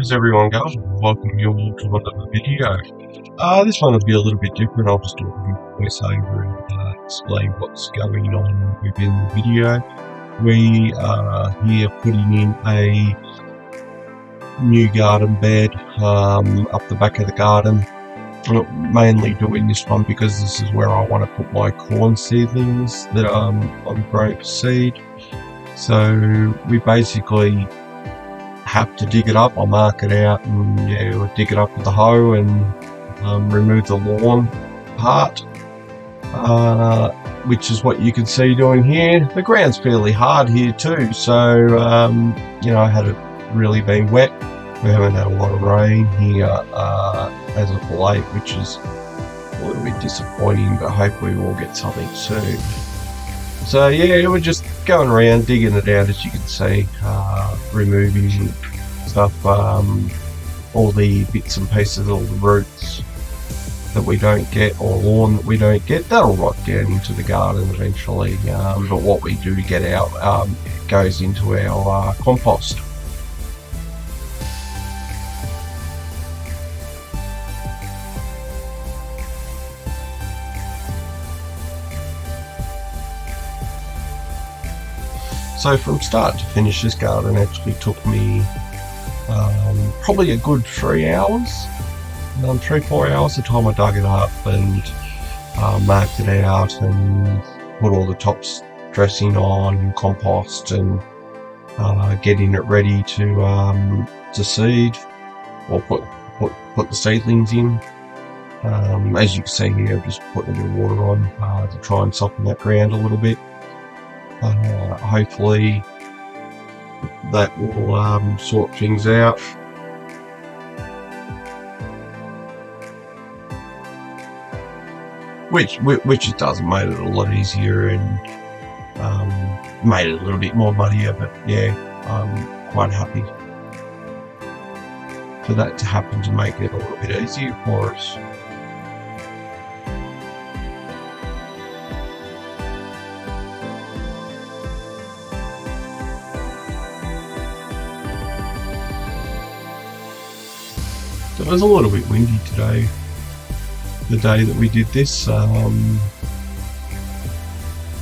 how's everyone going? Welcome you all to another video. This one will be a little bit different. I'll just do a quick voiceover and explain what's going on within the video. We are here putting in a new garden bed up the back of the garden. I'm mainly doing this one because this is where I want to put my corn seedlings that I'm growing for seed. So we basically have to dig it up. I'll mark it out and we'll dig it up with the hoe and remove the lawn part, which is what you can see doing here. The ground's fairly hard here too, so had it really been wet, we haven't had a lot of rain here as of late, which is a little bit disappointing, but hopefully we'll get something soon. So yeah, we're just going around digging it out, as you can see, removing stuff, all the bits and pieces, all the roots that we don't get, or lawn that we don't get. That'll rot down into the garden eventually, but what we do get out goes into our compost. So from start to finish, this garden actually took me probably a good 3 hours, 3-4 hours, the time I dug it up and marked it out and put all the top dressing on, compost, and getting it ready to seed or put the seedlings in. As you can see here, I'm just putting a bit of water on to try and soften that ground a little bit. Hopefully that will sort things out. Which it does, made it a lot easier and made it a little bit more muddier, but yeah, I'm quite happy for that to happen to make it a little bit easier for us. So it was a little bit windy today, the day that we did this.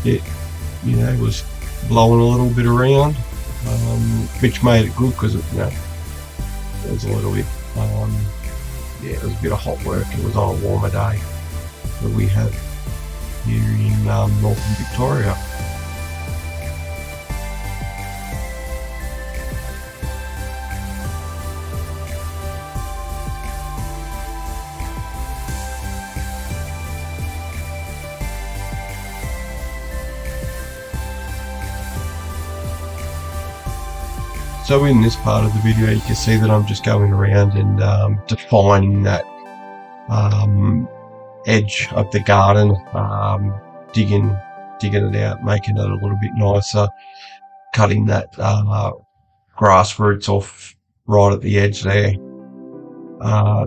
It was blowing a little bit around, which made it good because it was a little bit, it was a bit of hot work. It was on a warmer day that we had here in northern Victoria. So in this part of the video, you can see that I'm just going around and defining that edge of the garden, digging it out, making it a little bit nicer, cutting that grass roots off right at the edge there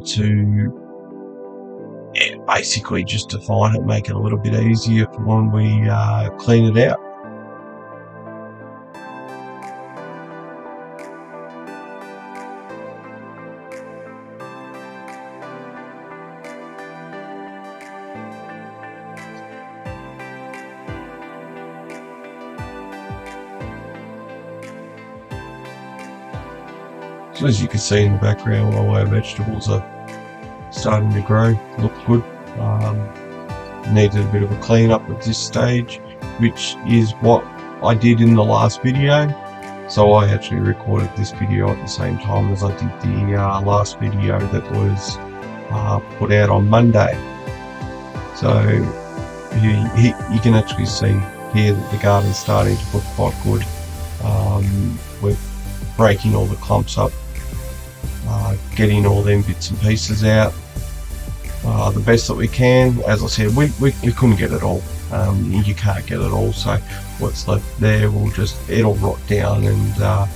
to basically just define it, make it a little bit easier for when we clean it out. So as you can see in the background, all our vegetables are starting to grow, look good. Needed a bit of a clean up at this stage, which is what I did in the last video. So I actually recorded this video at the same time as I did the last video that was put out on Monday. So you can actually see here that the garden's starting to look quite good. We're breaking all the clumps up, getting all them bits and pieces out the best that we can. As I said, we couldn't get it all. You can't get it all, so what's left there it'll rot down and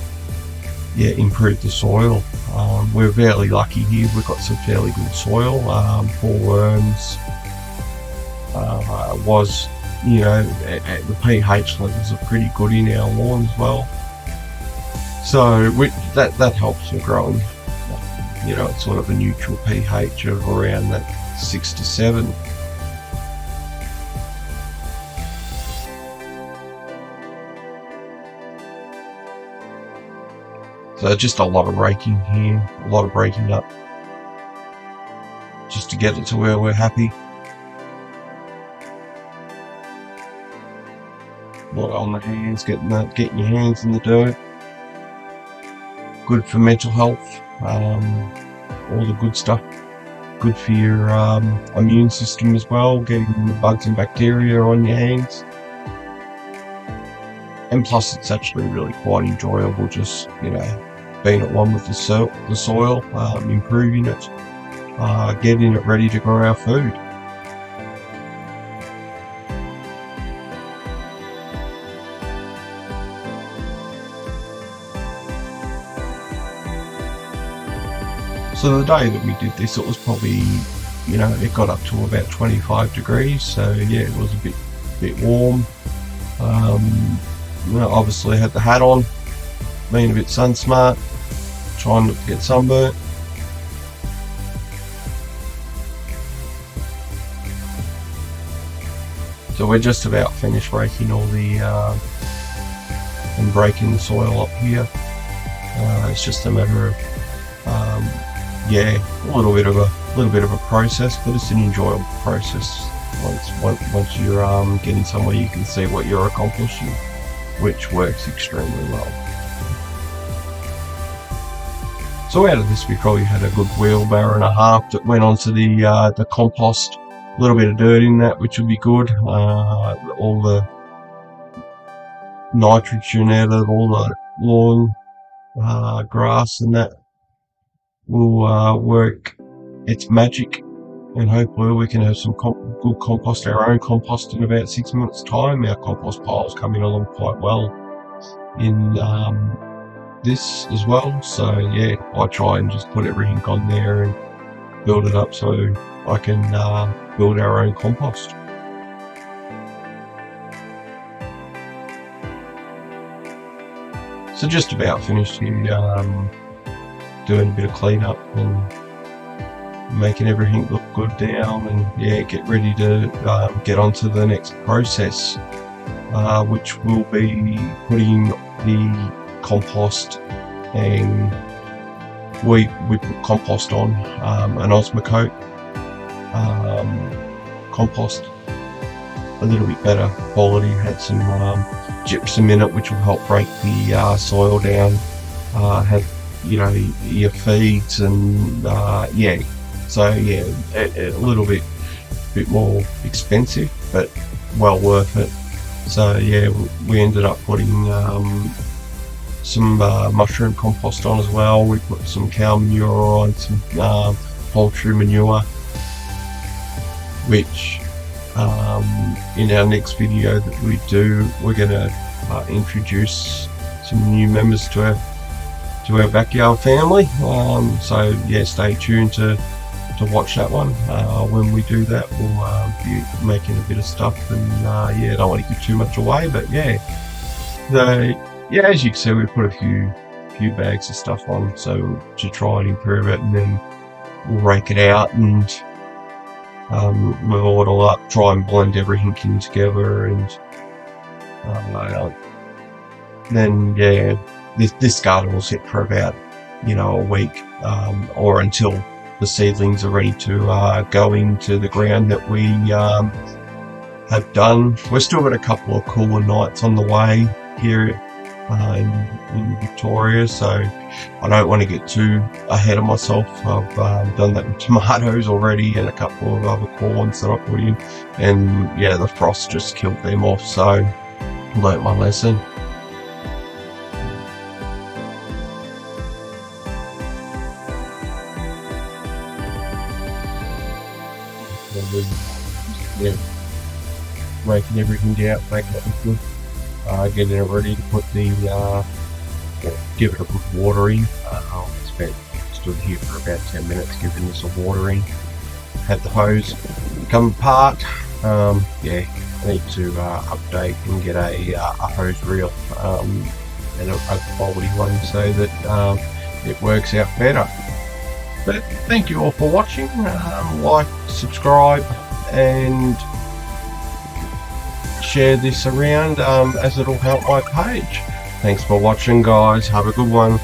improve the soil. We're fairly lucky here, we've got some fairly good soil. Poor worms was, the pH levels are pretty good in our lawn as well. So that helps with growing you know, it's sort of a neutral pH of around that 6 to 7. So just a lot of raking here, a lot of breaking up, just to get it to where we're happy. A lot on the hands, getting your hands in the dirt. Good for mental health, all the good stuff. Good for your immune system as well, getting the bugs and bacteria on your hands. And plus it's actually really quite enjoyable, just, you know, being at one with the soil, improving it, getting it ready to grow our food. So the day that we did this, it was probably, you know, it got up to about 25 degrees, so yeah, it was a bit warm. You know, obviously had the hat on, being a bit sun smart, trying not to get sunburnt. So we're just about finished raking all the and breaking the soil up here. It's just a matter of yeah, a little bit of a process, but it's an enjoyable process. Once you're getting somewhere, you can see what you're accomplishing, which works extremely well. So out of this, we probably had a good wheelbarrow and a half that went onto the compost. A little bit of dirt in that, which would be good. All the nitrogen out of all the lawn grass and that will work its magic, and hopefully we can have some good compost, our own compost, in about 6 months' time. Our compost pile's coming along quite well in this as well, so yeah, I try and just put everything on there and build it up so I can build our own compost. So just about finished here, doing a bit of cleanup and making everything look good now, and yeah, get ready to get on to the next process, which will be putting the compost, and we put compost on an Osmocote compost, a little bit better quality, had some gypsum in it which will help break the soil down, have, you know, your feeds, and yeah, so yeah, a little bit more expensive but well worth it. So yeah, we ended up putting some mushroom compost on as well. We put some cow manure on, some poultry manure, which in our next video that we do, we're going to introduce some new members to our backyard family. So yeah, stay tuned to watch that one. When we do that, we'll be making a bit of stuff, and yeah, I don't want to give too much away, but yeah, yeah, as you can see, we put a few bags of stuff on, so to try and improve it, and then we'll rake it out and we'll it all up, try and blend everything in together, and then yeah, this garden will sit for about, you know, a week, or until the seedlings are ready to go into the ground that we have done. We're still got a couple of cooler nights on the way here in Victoria, so I don't want to get too ahead of myself. I've done that with tomatoes already and a couple of other corns that I put in, and yeah, the frost just killed them off, so learnt my lesson. Yeah, raking everything out, making it look good. Getting it ready to put the give it a good watering. Stood here for about 10 minutes giving this a watering. Had the hose come apart. Yeah, I need to update and get a hose reel and a quality one so that it works out better. But thank you all for watching. Like, subscribe, and share this around as it'll help my page. Thanks for watching, guys. Have a good one.